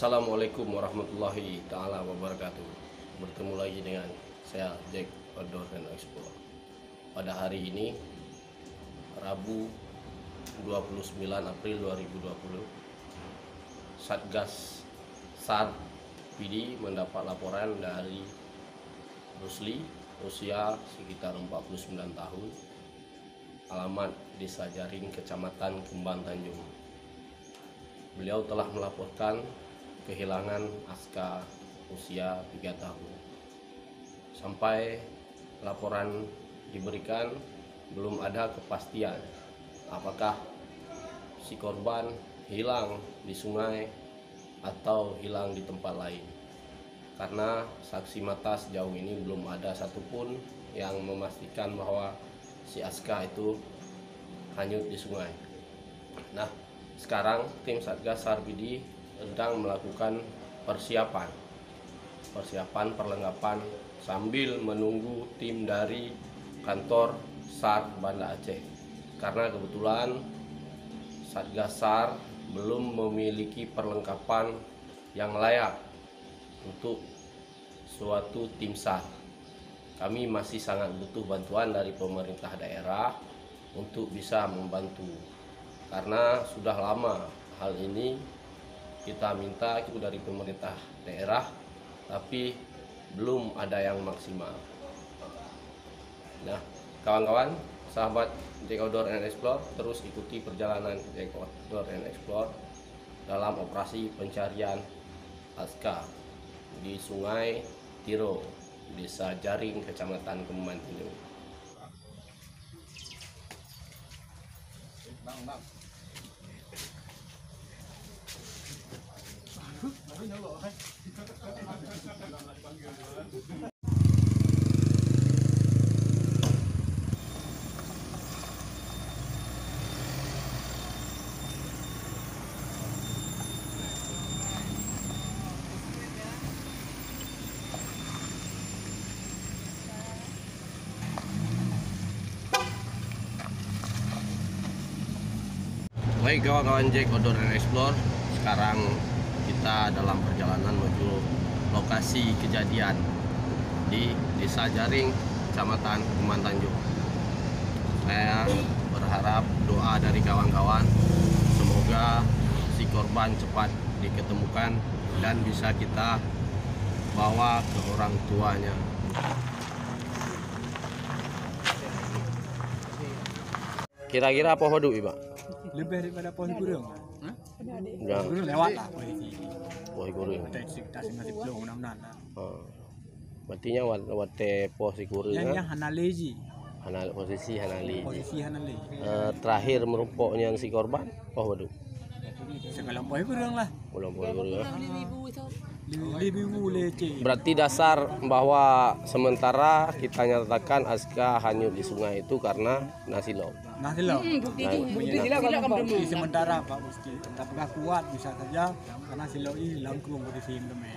Assalamualaikum warahmatullahi taala wabarakatuh. Bertemu lagi dengan saya Jack Outdoor and Explore. Pada hari ini Rabu 29 April 2020, Satgas SAR PD mendapat laporan dari Rusli, usia sekitar 49 tahun, alamat Desa Jaring, Kecamatan Kembang Tanjung. Beliau telah melaporkan kehilangan Aska usia 3 tahun. Sampai laporan diberikan, belum ada kepastian apakah si korban hilang di sungai atau hilang di tempat lain, karena saksi mata sejauh ini belum ada satupun yang memastikan bahwa si Aska itu hanyut di sungai. Nah, sekarang tim Satgas SAR PD sedang melakukan persiapan perlengkapan sambil menunggu tim dari kantor SAR Banda Aceh, karena kebetulan Satgas SAR belum memiliki perlengkapan yang layak untuk suatu tim SAR. Kami masih sangat butuh bantuan dari pemerintah daerah untuk bisa membantu, karena sudah lama hal ini kita minta itu dari pemerintah daerah, tapi belum ada yang maksimal. Nah, kawan-kawan, sahabat Jack Outdoor and Explore, terus ikuti perjalanan Jack Outdoor and Explore dalam operasi pencarian Aska di Sungai Tiro, Desa Jaring, Kecamatan Kembang Tanjung. Baik kawan-kawan Jack Outdoor and Explore, sekarang kita dalam perjalanan menuju lokasi kejadian di Desa Jaring, Kecamatan Kembang Tanjung. Saya berharap doa dari kawan-kawan, semoga si korban cepat diketemukan dan bisa kita bawa ke orang tuanya. Kira-kira apa hoduk, Iba? Lebih daripada pohon kurung. Jangan. Kurung lewat lah pohon ini. Wah, gurung. Masih belum mudah-mudahan. Berarti wate posisi gurung. Yang hanaleji. Posisi hanali. Posisi hanaleji. Terakhir merumpoknya si korban. Oh, waduh. Sekarang pohon kurung lah. Belum gurung. Lebih leceh. Berarti dasar bahwa sementara kita nyatakan Aska hanyut di sungai itu karena nasilau. Nasilau. Bukti sementara Pak Bukti. Apakah kuat bisa saja karena silau ini langkung di sini teman.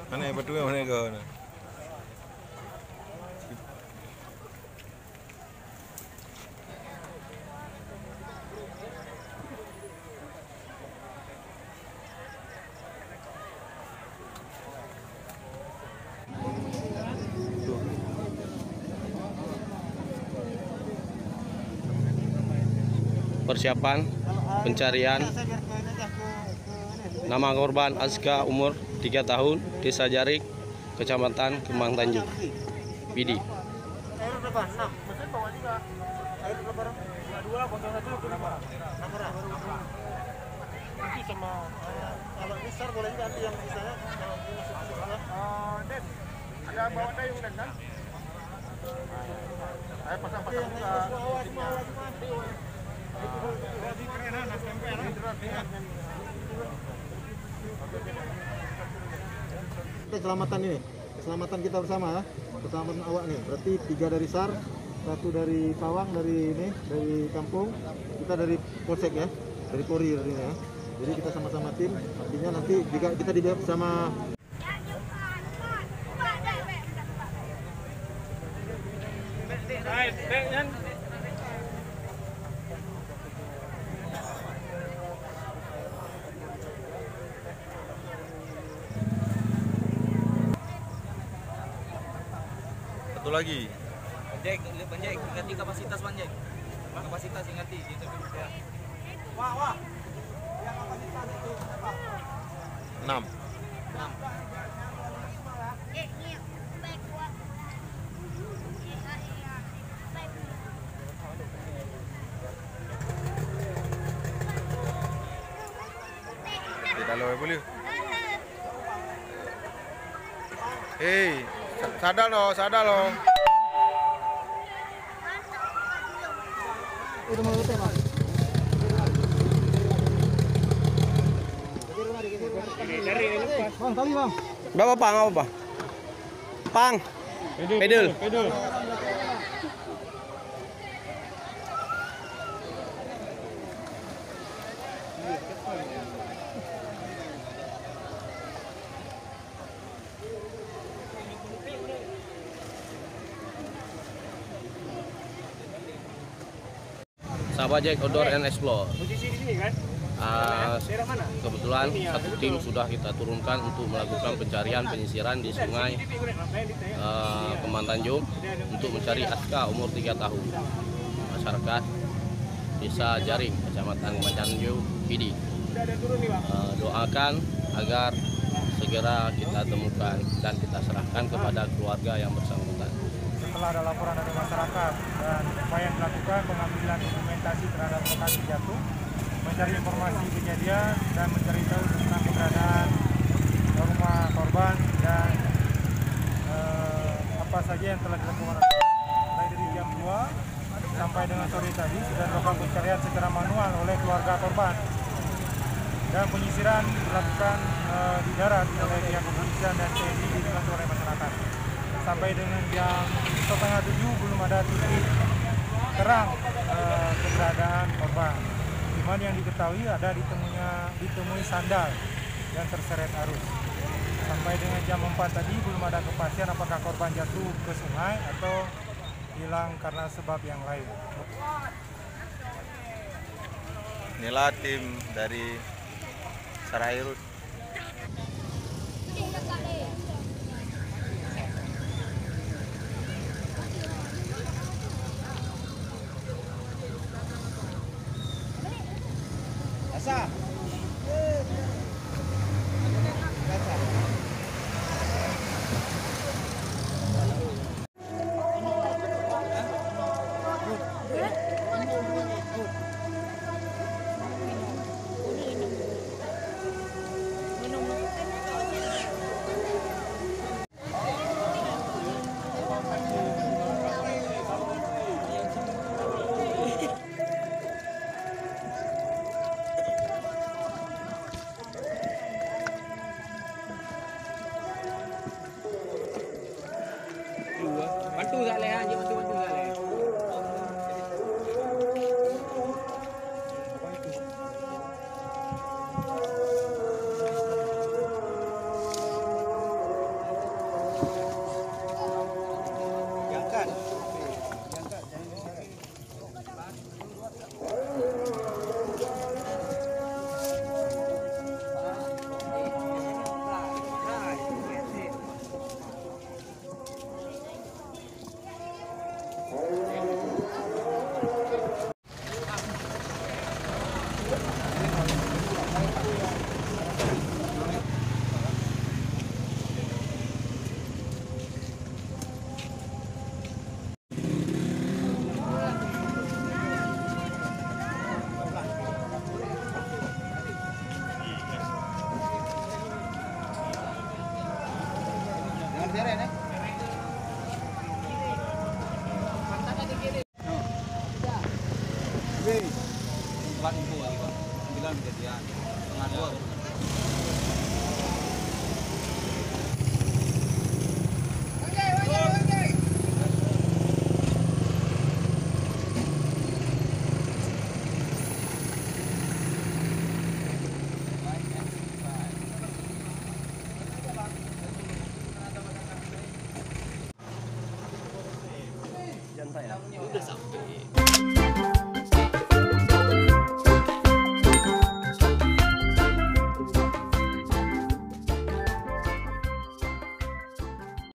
Mana berdua mana kau? Persiapan pencarian. Nama korban Aska, umur 3 tahun, Desa Jaring, Kecamatan Kemang Tanjung, Pidi. Air berapa? 6. Mesin bawa juga. Air berapa? 2 kosong 1 berapa? 6 orang. Itu sama kalau ini besar boleh juga nanti yang sisanya kalau ini masuk sana. Den. Ada bawa dayung Den kan? Saya pasang-pasang juga. Keselamatan ini, keselamatan kita bersama, keselamatan awak nih. Berarti 3 dari SAR, 1 dari Pawang, dari ini, dari kampung, kita dari Polsek ya, dari Polri ini ya. Jadi kita sama-sama tim. Artinya nanti jika kita dibawa bersama. Satu lagi. Banjek, ingati kapasitas banjek. Kapasitas ingati gitu ya. Wah. Yang kapasitas itu berapa? 6. Tidak boleh. Hei, sadar loh. Udah mau lupa, Bang. Bang, tali, Bang. Berapa Pang? Apa? Pang. Pedal. Sahabat Jack Outdoor and Explore. Posisi di sini kan? Daerah mana? Kebetulan satu tim sudah kita turunkan untuk melakukan pencarian penyisiran di sungai Kemang Tanjung untuk mencari Aska umur 3 tahun. Masyarakat Desa Jaring, Kecamatan Kemang Tanjung, Pidi. Doakan agar segera kita temukan dan kita serahkan kepada keluarga yang bersangkutan. Setelah ada laporan dari masyarakat dan upaya yang dilakukan pengambilan dokumentasi terhadap lokasi jatuh, mencari informasi kejadian dan mencari tahu tentang keberadaan rumah korban dan apa saja yang telah dilakukan. Mulai dari jam 2 sampai dengan sore tadi sudah dilakukan pencarian secara manual oleh keluarga korban dan penyisiran dilakukan di darat oleh pihak kepolisian dan TNI dibantu oleh masyarakat. Sampai dengan jam 6:30 belum ada titik terang keberadaan korban. Cuman yang diketahui ada ditemui sandal yang terseret arus. Sampai dengan jam 4 tadi belum ada kepastian apakah korban jatuh ke sungai atau hilang karena sebab yang lain. Inilah tim dari Sarairut. kejadian setengah 2